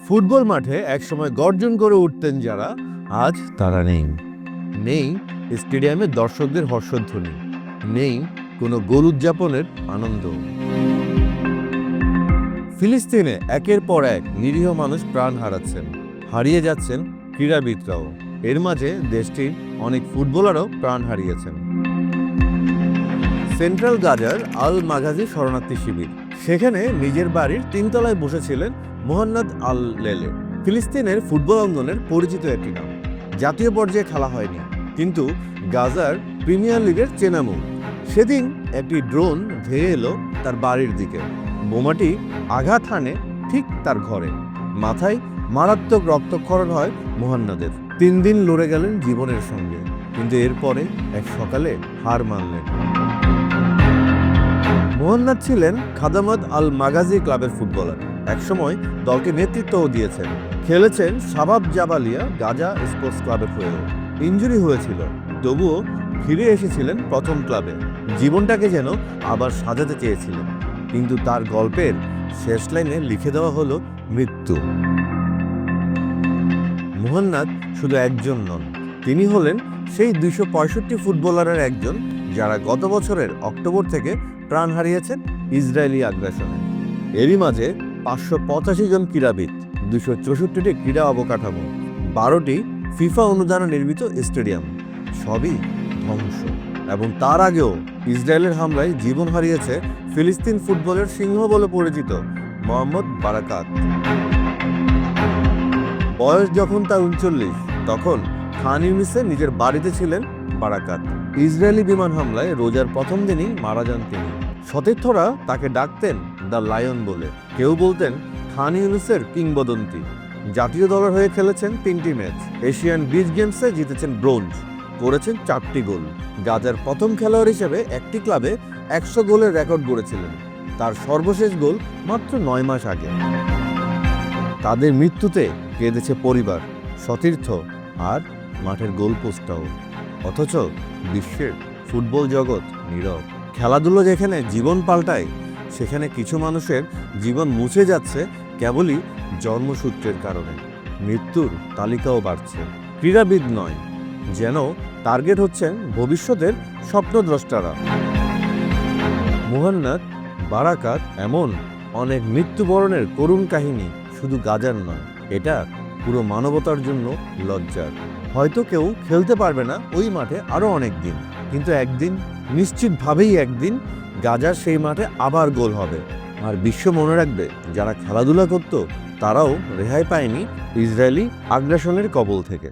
Football মাঠে একসময় গর্জন করে উঠতেন যারা, আজ তারা নেই। নেই স্টেডিয়ামে দর্শকদের হর্ষধ্বনি, নেই কোনো গোল উদযাপনের আনন্দ। ফিলিস্তিনে একের পর এক নিরীহ মানুষ প্রাণ হারাচ্ছেন, হারিয়ে যাচ্ছেন ক্রীড়াবিদরাও। এর মাঝে দেশটির অনেক ফুটবলারও প্রাণ হারিয়েছেন। সেন্ট্রাল গাজার আল মাগাজি শরণার্থী শিবির, সেখানে নিজের বাড়ির তিনতলায় বসেছিলেন মোহান্নাদ আল লেলে। ফিলিস্তিনের ফুটবল অঙ্গনের পরিচিত একটি নাম, জাতীয় পর্যায়ে খেলা হয়নি, কিন্তু গাজার প্রিমিয়ার লিগের চেনা মুখ। সেদিন একটি ড্রোন ধেয়ে এলো তার বাড়ির দিকে। বোমাটি আঘাত হানে ঠিক তার ঘরে। মাথায় মারাত্মক রক্তক্ষরণ হয় মোহান্নাদের। 3 দিন লড়ে গেলেন জীবনের সঙ্গে, কিন্তু এরপরে এক সকালে হার মানলেন। মোহান্নাদ ছিলেন খাদামাত আল মাগাজি ক্লাবের ফুটবলার। একসময় দলকে নেতৃত্বও দিয়েছেন, খেলেছেন শাবাব জাবালিয়া গাজা স্পোর্টস ক্লাবের হয়েও। ইনজুরি হয়েছিল, তবুও ফিরে এসেছিলেন প্রথম ক্লাবে। জীবনটাকে যেন আবার সাজাতে চেয়েছিলেন, কিন্তু তার গল্পের শেষ লাইনে লিখে দেওয়া হলো মৃত্যু। মোহান্নাদ শুধু একজন নন, তিনি হলেন সেই 265 ফুটবলারের একজন যারা গত বছরের অক্টোবর থেকে প্রাণ হারিয়েছেন ইসরায়েলি আগ্রাসনে। এরই মাঝে 585 জন ক্রীড়াবিদ, 264টি ক্রীড়া অবকাঠামো, 12টি ফিফা অনুদানে নির্মিত স্টেডিয়াম, সবই ধ্বংস। এবং তার আগেও ইসরায়েলের হামলায় জীবন হারিয়েছে ফিলিস্তিন ফুটবলের সিংহ বলে পরিচিত মোহাম্মদ বারাকাত। বয়স যখন তার 39, তখন খান ইউনিসে নিজের বাড়িতে ছিলেন বারাকাত। ইসরায়েলি বিমান হামলায় রোজার প্রথম দিনই মারা যান তিনি। সতীর্থরা তাকে ডাকতেন দ্য লায়ন বলে, কেউ বলতেন খান ইউনিসের কিংবদন্তি। জাতীয় দলের হয়ে খেলেছেন 3টি ম্যাচ, এশিয়ান বিচ গেমসে জিতেছেন ব্রোঞ্জ, করেছেন 4টি গোল। গাজার প্রথম খেলোয়াড় হিসেবে একটি ক্লাবে 100 গোলের রেকর্ড গড়েছিলেন। তার সর্বশেষ গোল মাত্র 9 মাস আগে। তাদের মৃত্যুতে কেঁদেছে পরিবার, সতীর্থ আর মাঠের গোলপোস্টটাও। অথচ বিশ্বের ফুটবল জগৎ নীরব। খেলাধুলো যেখানে জীবন পাল্টায়, সেখানে কিছু মানুষের জীবন মুছে যাচ্ছে কেবলই জন্মসূত্রের কারণে। মৃত্যুর তালিকাও বাড়ছে। ক্রীড়াবিদ নয়, যেন টার্গেট হচ্ছেন ভবিষ্যতের স্বপ্নদ্রষ্টারা। মোহান্নাদ, বারাকাত, এমন অনেক মৃত্যুবরণের করুণ কাহিনী শুধু গাজার নয়, এটা পুরো মানবতার জন্য লজ্জার। হয়তো কেউ খেলতে পারবে না ওই মাঠে আরো অনেক দিন, কিন্তু একদিন, নিশ্চিতভাবেই একদিন, গাজার সেই মাঠে আবার গোল হবে। আর বিশ্ব মনে রাখবে, যারা খেলাধুলা করত তারাও রেহাই পায়নি ইসরায়েলি আগ্রাসনের কবল থেকে।